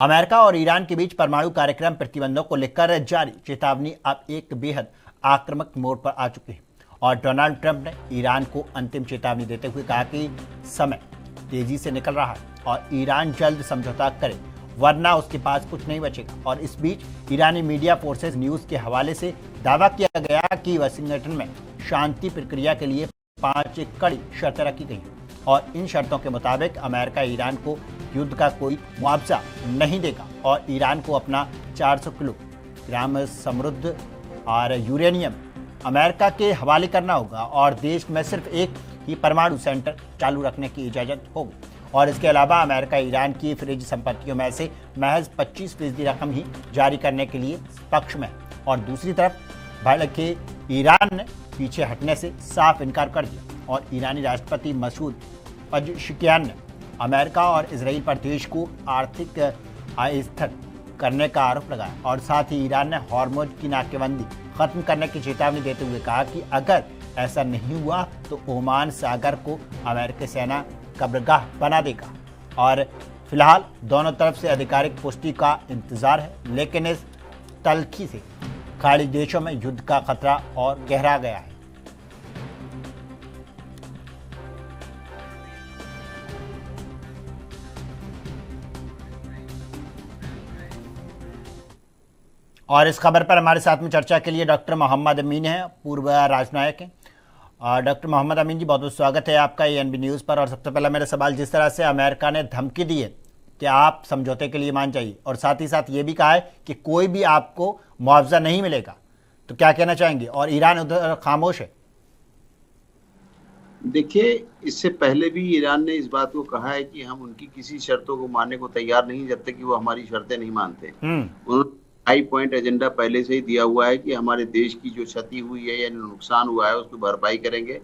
America और Iran के बीच परमाणु कार्यक्रम प्रतिबंधों को लेकर जारी चेतावनी अब एक बेहद आक्रामक मोड़ पर आ चुकी है और डोनाल्ड ट्रंप ने ईरान को अंतिम चेतावनी देते हुए कहा कि समय तेजी से निकल रहा है और ईरान जल्द समझौता करे वरना उसके पास कुछ नहीं बचेगा। और इस बीच ईरानी मीडिया फोर्सेस न्यूज के हवाले से दावा किया गया कि वाशिंगटन में शांति प्रक्रिया के लिए 5 कड़ी शर्तें रखी गई और इन शर्तों के मुताबिक अमेरिका ईरान को युद्ध का कोई मुआवजा नहीं देगा और ईरान को अपना 400 किलोग्राम समृद्ध और यूरेनियम अमेरिका के हवाले करना होगा और देश में सिर्फ एक ही परमाणु सेंटर चालू रखने की इजाज़त होगी। और इसके अलावा अमेरिका ईरान की फ्रिज संपत्तियों में से महज 25% रकम ही जारी करने के लिए पक्ष में और दूसरी तरफ भड़के ईरान ने पीछे हटने से साफ इनकार कर दिया और ईरानी राष्ट्रपति मसूद पज़ेश्कियान ने अमेरिका और इजराइल पर देश को आर्थिक अस्थिर करने का आरोप लगाया और साथ ही ईरान ने हॉर्मुज़ की नाकेबंदी खत्म करने की चेतावनी देते हुए कहा कि अगर ऐसा नहीं हुआ तो ओमान सागर को अमेरिकी सेना कब्रगाह बना देगा। और फिलहाल दोनों तरफ से आधिकारिक पुष्टि का इंतजार है, लेकिन इस तल्खी से खाड़ी देशों में युद्ध का खतरा और गहरा गया है। और इस खबर पर हमारे साथ में चर्चा के लिए डॉक्टर मोहम्मद अमीन हैं, पूर्व राजनायक हैं। डॉक्टर मोहम्मद अमीन जी, बहुत बहुत स्वागत है आपका एएनबी न्यूज़ पर। और सबसे पहला मेरा सवाल, जिस तरह से अमेरिका ने धमकी दी है कि आप समझौते के लिए मान जाइए और साथ ही साथ ये भी कहा है कि कोई भी आपको मुआवजा नहीं मिलेगा, तो क्या कहना चाहेंगे? और ईरान उधर खामोश है। देखिए, इससे पहले भी ईरान ने इस बात को कहा है कि हम उनकी किसी शर्तों को मानने को तैयार नहीं जब तक कि वो हमारी शर्तें नहीं मानते। उन्होंने 5 पॉइंट एजेंडा पहले से ही दिया हुआ है कि हमारे देश की जो क्षति हुई है या नुकसान हुआ है उसकी भरपाई करेंगे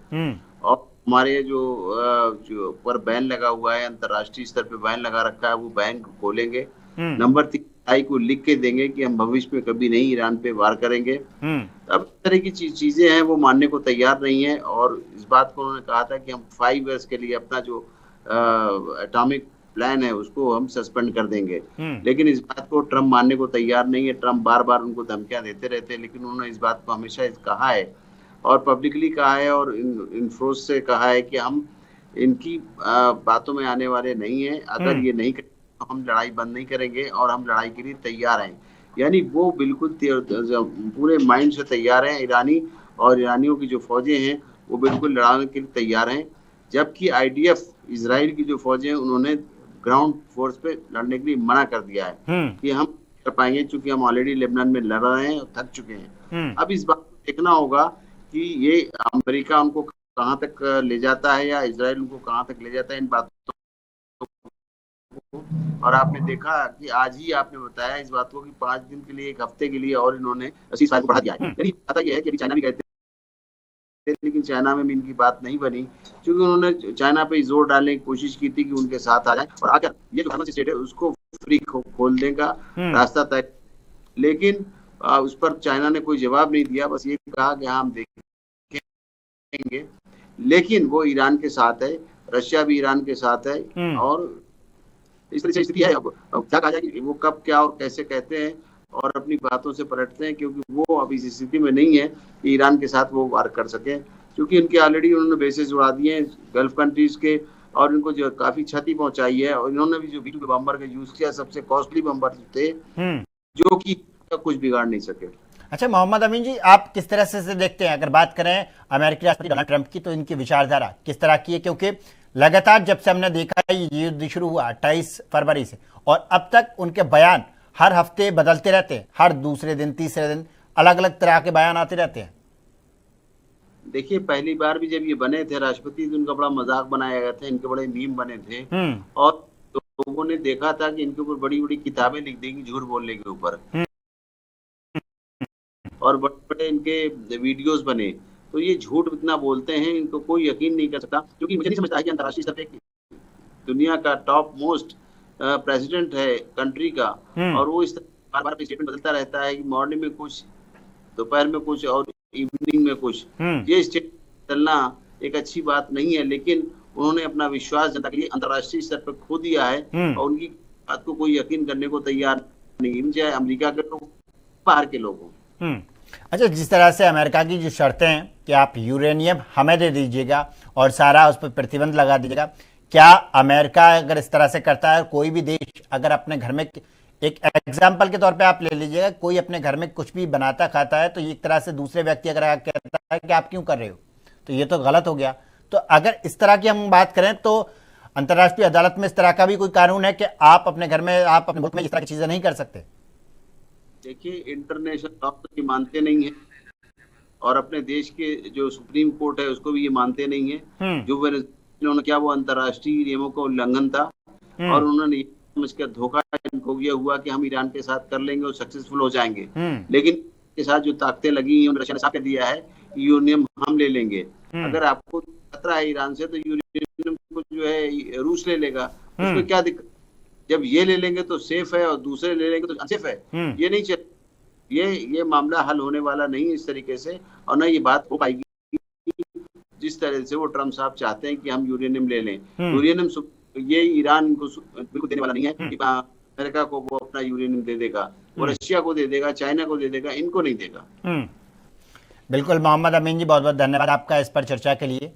और हमारे जो पर बैन लगा हुआ है, अंतर्राष्ट्रीय स्तर पे बैन लगा रखा है, वो बैन को खोलेंगे। नंबर 3 को लिख के देंगे कि हम भविष्य में कभी नहीं ईरान पे वार करेंगे। अब इस तरह की चीजें हैं वो मानने को तैयार नहीं है और इस बात को उन्होंने कहा था कि हम 5 इयर्स के लिए अपना जो एटॉमिक प्लान है उसको हम सस्पेंड कर देंगे। लेकिन इस बात को ट्रम्प मानने को तैयार नहीं है। ट्रम्प बार बार उनको धमकियां देते रहते हैं, लेकिन उन्होंने इस बात को हमेशा कहा है और पब्लिकली कहा है और इन फोर्स से कहा है कि हम इनकी बातों में आने वाले नहीं है। अगर ये नहीं करें तो हम लड़ाई बंद नहीं करेंगे और हम लड़ाई के लिए तैयार हैं। यानी वो बिल्कुल पूरे माइंड से तैयार हैं। ईरानी और ईरानियों की जो फौजें हैं वो बिल्कुल लड़ाने के लिए तैयार हैं, जबकि IDF इजराइल की जो फौजें हैं उन्होंने ग्राउंड फोर्स पे लड़ने के लिए मना कर दिया है कि हम कर पाएंगे, क्योंकि हम ऑलरेडी लेबनान में लड़ रहे हैं और थक चुके हैं। अब इस बात को देखना होगा कि ये अमेरिका उनको कहां तक ले जाता है या इजराइल उनको कहां तक ले जाता है इन बातों को। और आपने देखा कि आज ही आपने बताया इस बात को कि 5 दिन के लिए, 1 हफ्ते के लिए और इन्होंने सीज़फायर को बढ़ा दिया है। यानी पता यह है कि चाइना भी कहते हैं, लेकिन चाइना में भी इनकी बात नहीं बनी, क्योंकि उन्होंने चाइना पे जोर डालने की कोशिश की थी कि उनके साथ आ जाए और आकर ये जो फार्मेसी स्टेट है उसको फ्री खोलने का रास्ता तय। लेकिन उस पर चाइना ने कोई जवाब नहीं दिया, बस ये कहा कि हाँ हम देखेंगे। लेकिन वो ईरान के साथ है, रशिया भी ईरान के साथ है और इस तरह से स्थिति है। अब क्या कहा जाए कि वो कब क्या और कैसे कहते हैं और अपनी बातों से पलटते हैं, क्योंकि वो अभी इस स्थिति में नहीं है कि ईरान के साथ वो वार कर सके, क्योंकि उनके ऑलरेडी उन्होंने बेसेस उड़ा दिए हैं गल्फ कंट्रीज के और इनको जो काफी क्षति पहुंचाई है। और इन्होंने भी जो B-2 के बम्बर का यूज किया, सबसे कॉस्टली बम्बर थे जो कि कुछ बिगाड़ नहीं सके। अच्छा मोहम्मद अमीन जी, आप किस तरह से देखते हैं, अगर बात करें अमेरिकी राष्ट्रपति डोनाल्ड ट्रंप की, तो इनकी विचारधारा किस तरह की है? क्योंकि लगातार जब से हमने देखा ये युद्ध शुरू हुआ 28 फरवरी से और अब तक उनके बयान हर हफ्ते बदलते रहते हैं, हर दूसरे दिन तीसरे दिन अलग अलग तरह के बयान आते रहते हैं। देखिए, पहली बार भी जब ये बने थे राष्ट्रपति तो उनका बड़ा मजाक बनाया गया था, इनके बड़े मीम बने थे और लोगों ने देखा था कि इनके ऊपर बड़ी बड़ी किताबें लिख देंगी झूठ बोलने के ऊपर और बड़े बड़े इनके वीडियोस बने। तो ये झूठ इतना बोलते हैं, इनको कोई यकीन नहीं कर सकता, क्योंकि मुझे नहीं समझता है कि अंतर्राष्ट्रीय स्तर पे दुनिया का टॉप मोस्ट प्रेसिडेंट है कंट्री का और वो इस बार बार स्टेटमेंट बदलता रहता है कि मॉर्निंग में कुछ, दोपहर में कुछ और इवनिंग में कुछ। ये स्टेटमेंट बदलना एक अच्छी बात नहीं है, लेकिन उन्होंने अपना विश्वास जनता के लिए अंतर्राष्ट्रीय स्तर पर खो दिया है और उनकी बात को कोई यकीन करने को तैयार नहीं, चाहे अमेरिका के लोग, बाहर के लोग हों। अच्छा, जिस तरह से अमेरिका की जो शर्तें हैं कि आप यूरेनियम हमें दे दीजिएगा और सारा उस पर प्रतिबंध लगा दीजिएगा, क्या अमेरिका अगर इस तरह से करता है, कोई भी देश अगर अपने घर में, एक एग्जाम्पल के तौर पे आप ले लीजिएगा, कोई अपने घर में कुछ भी बनाता खाता है तो एक तरह से दूसरे व्यक्ति अगर कहता है कि आप क्यों कर रहे हो, तो ये तो गलत हो गया। तो अगर इस तरह की हम बात करें तो अंतर्राष्ट्रीय अदालत में इस तरह का भी कोई कानून है कि आप अपने घर में, आप अपने मुल्क में इस तरह की चीजें नहीं कर सकते? देखिए, इंटरनेशनल लॉ तो ये मानते नहीं है और अपने देश के जो सुप्रीम कोर्ट है उसको भी ये मानते नहीं है। जो उन्होंने क्या, वो अंतर्राष्ट्रीय नियमों का उल्लंघन था और उन्होंने समझकर धोखा इनको ये हुआ कि हम ईरान के साथ कर लेंगे और सक्सेसफुल हो जाएंगे। लेकिन के साथ जो ताकतें लगी हैं, रशिया ने साफ कर दिया है कि यूरेनियम हम ले लेंगे। अगर आपको खतरा है ईरान से तो यूरेनियम को जो है रूस ले लेगा, उसमें क्या दिक्कत? जब ये ले लेंगे तो सेफ है और दूसरे ले लेंगे तो अनसेफ है। ये नहीं चल, ये मामला हल होने वाला नहीं है इस तरीके से, और ना ये बात हो पाएगी जिस तरह से वो ट्रम्प साहब चाहते हैं कि हम यूरेनियम ले लें। यूरेनियम ये ईरान को बिल्कुल देने वाला नहीं है कि अमेरिका को वो अपना यूरेनियम दे देगा, वो रशिया को दे देगा, चाइना को दे देगा, इनको नहीं देगा। बिल्कुल। मोहम्मद अमीन जी, बहुत बहुत धन्यवाद आपका इस पर चर्चा के लिए।